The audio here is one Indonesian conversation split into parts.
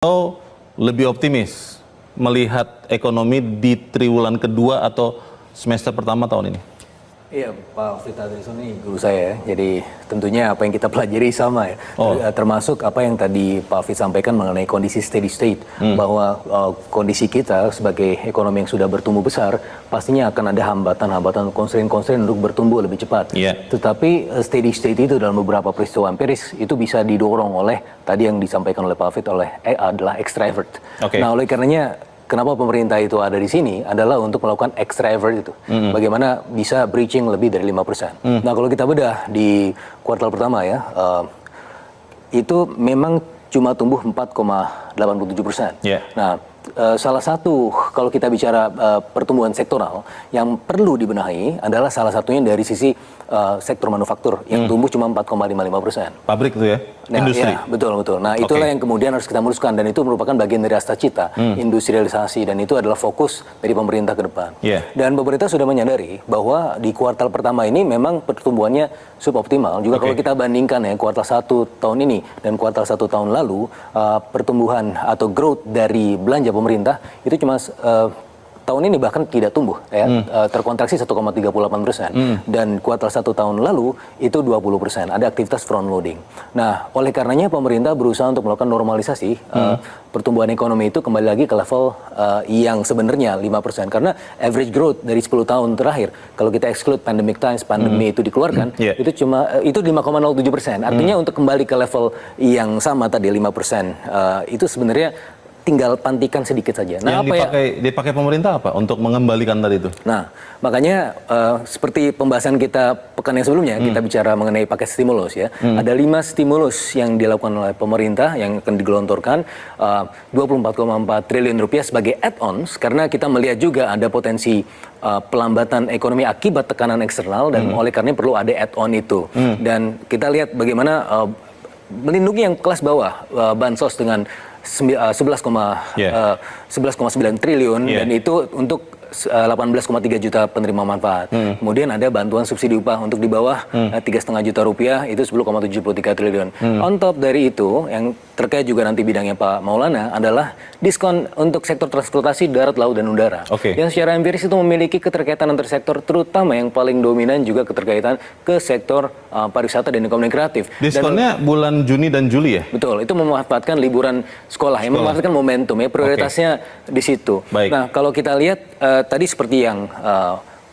Atau lebih optimis melihat ekonomi di triwulan kedua atau semester pertama tahun ini? Iya, Pak Frita Adriso ini guru saya ya. Jadi tentunya apa yang kita pelajari sama ya. Termasuk apa yang tadi Pak Fit sampaikan mengenai kondisi steady state. Bahwa kondisi kita sebagai ekonomi yang sudah bertumbuh besar, pastinya akan ada hambatan-hambatan, constraint-constraint untuk bertumbuh lebih cepat. Tetapi steady state itu dalam beberapa peristiwa empiris itu bisa didorong oleh tadi yang disampaikan oleh Pak Fit adalah extravert. Nah, oleh karenanya kenapa pemerintah itu ada di sini adalah untuk melakukan extravert itu. Bagaimana bisa breaching lebih dari 5%. Nah, kalau kita bedah di kuartal pertama ya, itu memang cuma tumbuh 4,87%. Nah, salah satu kalau kita bicara pertumbuhan sektoral yang perlu dibenahi adalah salah satunya dari sisi sektor manufaktur yang tumbuh cuma 4,55%. Pabrik itu ya? Nah, industri? Ya, betul. Nah, itulah yang kemudian harus kita muruskan dan itu merupakan bagian dari asta cita, industrialisasi, dan itu adalah fokus dari pemerintah ke depan. Dan pemerintah sudah menyadari bahwa di kuartal pertama ini memang pertumbuhannya suboptimal. Juga kalau kita bandingkan ya kuartal 1 tahun ini dan kuartal 1 tahun lalu, pertumbuhan atau growth dari belanja pemerintah itu cuma tahun ini bahkan tidak tumbuh ya, terkontraksi 1,38%, dan kuartal 1 tahun lalu itu 20%, ada aktivitas front loading. Nah, oleh karenanya pemerintah berusaha untuk melakukan normalisasi pertumbuhan ekonomi itu kembali lagi ke level yang sebenarnya 5%, karena average growth dari 10 tahun terakhir kalau kita exclude pandemic times, pandemi itu dikeluarkan, itu cuma itu 5,07%. Artinya untuk kembali ke level yang sama tadi 5%, itu sebenarnya tinggal pantikan sedikit saja. Nah, yang dipakai pemerintah apa untuk mengembalikan tadi itu? Nah, makanya seperti pembahasan kita pekan yang sebelumnya, kita bicara mengenai paket stimulus ya. Ada 5 stimulus yang dilakukan oleh pemerintah yang akan digelontorkan, 24,4 triliun rupiah sebagai add-ons, karena kita melihat juga ada potensi pelambatan ekonomi akibat tekanan eksternal, dan oleh karena perlu ada add-on itu. Dan kita lihat bagaimana melindungi yang kelas bawah, bansos dengan 11,9 triliun, dan itu untuk 18,3 juta penerima manfaat. Kemudian ada bantuan subsidi upah untuk di bawah 3,5 juta rupiah, itu 10,73 triliun. On top dari itu, yang terkait juga nanti bidangnya Pak Maulana adalah diskon untuk sektor transportasi darat, laut, dan udara. Yang secara empiris itu memiliki keterkaitan antar sektor, terutama yang paling dominan juga keterkaitan ke sektor pariwisata dan ekonomi kreatif. Diskonnya bulan Juni dan Juli ya? Betul, itu memanfaatkan liburan sekolah, yang memanfaatkan momentum ya, prioritasnya di situ. Nah, kalau kita lihat tadi seperti yang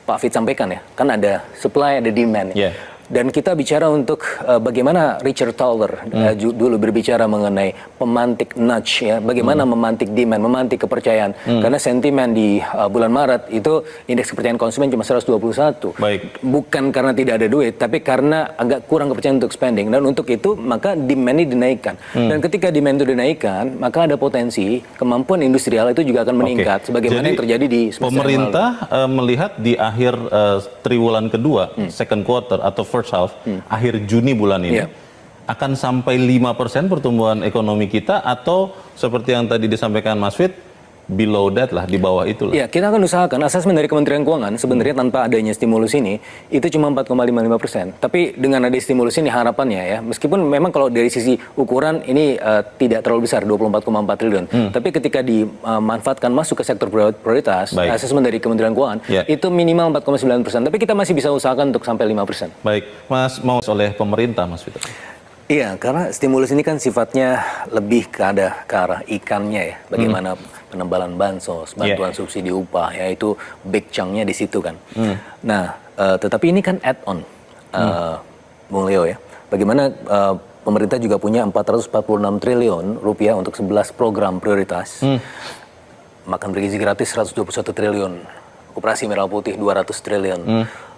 Pak Fit sampaikan ya, kan ada supply, ada demand ya. Dan kita bicara untuk bagaimana Richard Thaler dulu berbicara mengenai pemantik nudge ya, bagaimana memantik demand, memantik kepercayaan. Karena sentimen di bulan Maret itu indeks kepercayaan konsumen cuma 121. Bukan karena tidak ada duit, tapi karena agak kurang kepercayaan untuk spending. Dan untuk itu maka demand ini dinaikkan. Dan ketika demand itu dinaikkan, maka ada potensi kemampuan industrial itu juga akan meningkat. Sebagaimana yang terjadi di pemerintah melihat di akhir triwulan kedua, second quarter atau first half, akhir Juni bulan ini, akan sampai 5% pertumbuhan ekonomi kita, atau seperti yang tadi disampaikan Mas Fit, below that lah, di bawah itu lah. Ya, kita akan usahakan. Asesmen dari Kementerian Keuangan sebenarnya tanpa adanya stimulus ini itu cuma 4,55%. Tapi dengan ada stimulus ini harapannya ya, meskipun memang kalau dari sisi ukuran ini tidak terlalu besar, 24,4 triliun. Tapi ketika dimanfaatkan masuk ke sektor prioritas, asesmen dari Kementerian Keuangan itu minimal 4,9%. Tapi kita masih bisa usahakan untuk sampai 5%. Baik, Mas, mau oleh pemerintah, Mas Peter? Iya, karena stimulus ini kan sifatnya lebih ke arah ikannya ya. Bagaimana penebalan bansos, bantuan subsidi upah, ya itu big chunk-nya di situ kan. Nah, tetapi ini kan add-on, Bung Leo ya. Bagaimana pemerintah juga punya 446 triliun rupiah untuk 11 program prioritas. Makan bergizi gratis 121 triliun, koperasi merah putih 200 triliun.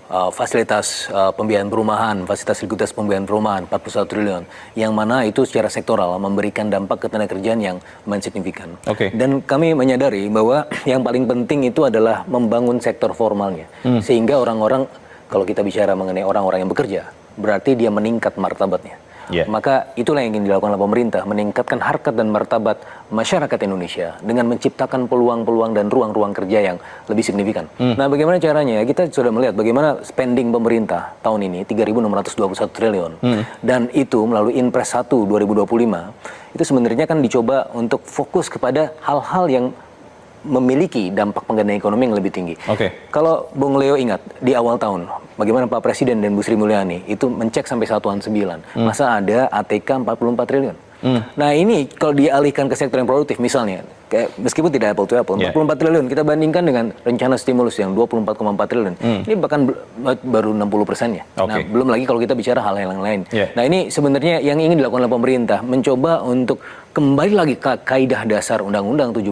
Fasilitas pembiayaan perumahan, fasilitas likuiditas pembiayaan perumahan 41 triliun, yang mana itu secara sektoral memberikan dampak ke tenaga kerjaan yang lumayan signifikan. Dan kami menyadari bahwa yang paling penting itu adalah membangun sektor formalnya, sehingga orang-orang, kalau kita bicara mengenai orang-orang yang bekerja, berarti dia meningkat martabatnya. Maka itulah yang ingin dilakukan oleh pemerintah, meningkatkan harkat dan martabat masyarakat Indonesia dengan menciptakan peluang-peluang dan ruang-ruang kerja yang lebih signifikan. Nah, bagaimana caranya? Kita sudah melihat bagaimana spending pemerintah tahun ini 3.621 triliun. Dan itu melalui Inpres 1 2025 itu sebenarnya kan dicoba untuk fokus kepada hal-hal yang memiliki dampak penggandaan ekonomi yang lebih tinggi. Kalau Bung Leo ingat di awal tahun, bagaimana Pak Presiden dan Bu Sri Mulyani itu mencek sampai satuan 9. Masa ada ATK 44 triliun. Nah ini kalau dialihkan ke sektor yang produktif misalnya, meskipun tidak apple to apple, 44 triliun kita bandingkan dengan rencana stimulus yang 24,4 triliun. Ini bahkan baru 60%-nya. Nah, belum lagi kalau kita bicara hal yang lain. Nah, ini sebenarnya yang ingin dilakukan oleh pemerintah, mencoba untuk kembali lagi ke kaidah dasar Undang-Undang 17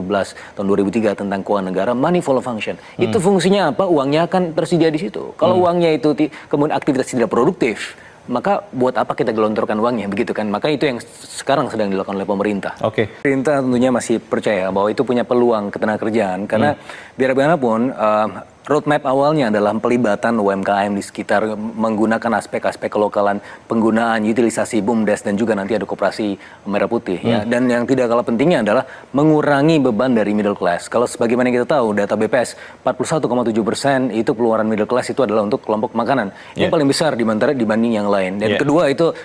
tahun 2003 tentang keuangan negara, money follow function. Itu fungsinya apa? Uangnya akan tersedia di situ. Kalau uangnya itu kemudian aktivitas tidak produktif, maka buat apa kita gelontorkan uangnya, begitu kan? Maka itu yang sekarang sedang dilakukan oleh pemerintah. Pemerintah tentunya masih percaya bahwa itu punya peluang ketenagakerjaan karena biar bagaimanapun roadmap awalnya adalah pelibatan UMKM di sekitar menggunakan aspek-aspek kelokalan, penggunaan utilisasi BUMDes dan juga nanti ada koperasi merah putih ya. Dan yang tidak kalah pentingnya adalah mengurangi beban dari middle class. Kalau sebagaimana kita tahu data BPS 41,7% itu keluaran middle class itu adalah untuk kelompok makanan. Ini paling besar dibanding yang lain. Dan kedua itu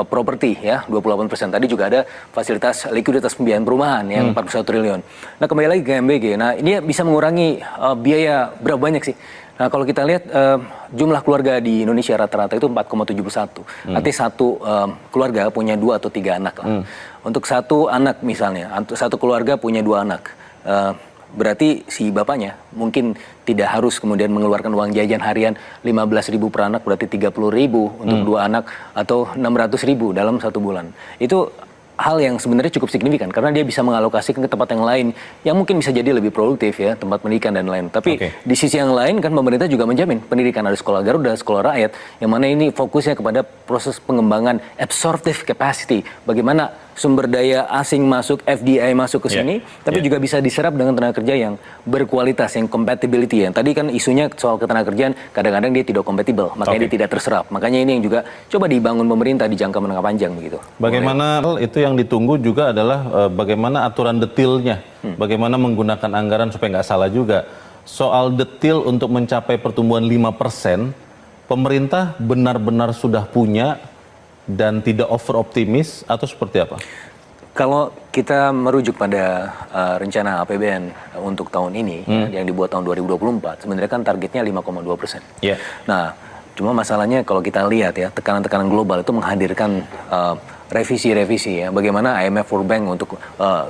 properti ya 28%. Tadi juga ada fasilitas likuiditas pembiayaan perumahan yang 41 triliun. Nah, kembali lagi ke MBG. Nah, ini bisa mengurangi biaya berapa banyak sih? Nah, kalau kita lihat jumlah keluarga di Indonesia rata-rata itu 4,71. Artinya satu keluarga punya 2 atau 3 anak lah. Untuk satu anak misalnya, satu keluarga punya 2 anak. Berarti si bapaknya mungkin tidak harus kemudian mengeluarkan uang jajan harian 15.000 per anak, berarti 30.000 untuk 2 anak atau 600.000 dalam 1 bulan. Itu hal yang sebenarnya cukup signifikan karena dia bisa mengalokasikan ke tempat yang lain yang mungkin bisa jadi lebih produktif ya, tempat pendidikan dan lain. Tapi di sisi yang lain kan pemerintah juga menjamin pendidikan, ada sekolah Garuda, sekolah rakyat, yang mana ini fokusnya kepada proses pengembangan absorptive capacity, bagaimana sumber daya asing masuk, FDI masuk ke sini, tapi juga bisa diserap dengan tenaga kerja yang berkualitas, yang compatibility. Yang tadi kan isunya soal ketenagakerjaan, kadang-kadang dia tidak compatible, makanya dia tidak terserap. Makanya ini yang juga coba dibangun pemerintah di jangka menengah panjang begitu. Bagaimana itu yang ditunggu juga adalah bagaimana aturan detailnya, bagaimana menggunakan anggaran supaya nggak salah juga. Soal detail untuk mencapai pertumbuhan 5%, pemerintah benar-benar sudah punya dan tidak over optimis atau seperti apa? Kalau kita merujuk pada rencana APBN untuk tahun ini yang dibuat tahun 2024, sebenarnya kan targetnya 5,2%. Nah, cuma masalahnya kalau kita lihat ya, tekanan-tekanan global itu menghadirkan revisi-revisi ya, bagaimana IMF World Bank untuk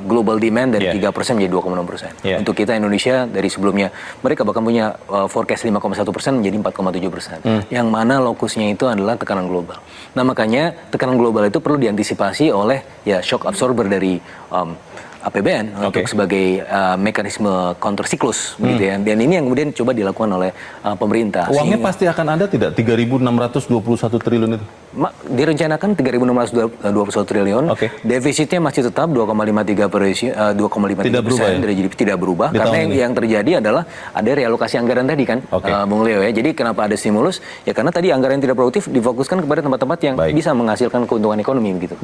global demand dari 3% menjadi 2,6%. Untuk kita Indonesia dari sebelumnya mereka bahkan punya forecast 5,1% menjadi 4,7%. Yang mana lokusnya itu adalah tekanan global. Nah, makanya tekanan global itu perlu diantisipasi oleh ya shock absorber dari APBN untuk sebagai mekanisme counter siklus begitu ya. Dan ini yang kemudian coba dilakukan oleh pemerintah. Uangnya pasti akan ada tidak 3.621 triliun itu? Direncanakan 3.621 triliun. Defisitnya masih tetap 2,53% dari GDP, tidak berubah. Karena yang terjadi adalah ada realokasi anggaran tadi kan, Bung Leo ya. Jadi kenapa ada stimulus? Ya karena tadi anggaran yang tidak produktif difokuskan kepada tempat-tempat yang bisa menghasilkan keuntungan ekonomi begitu.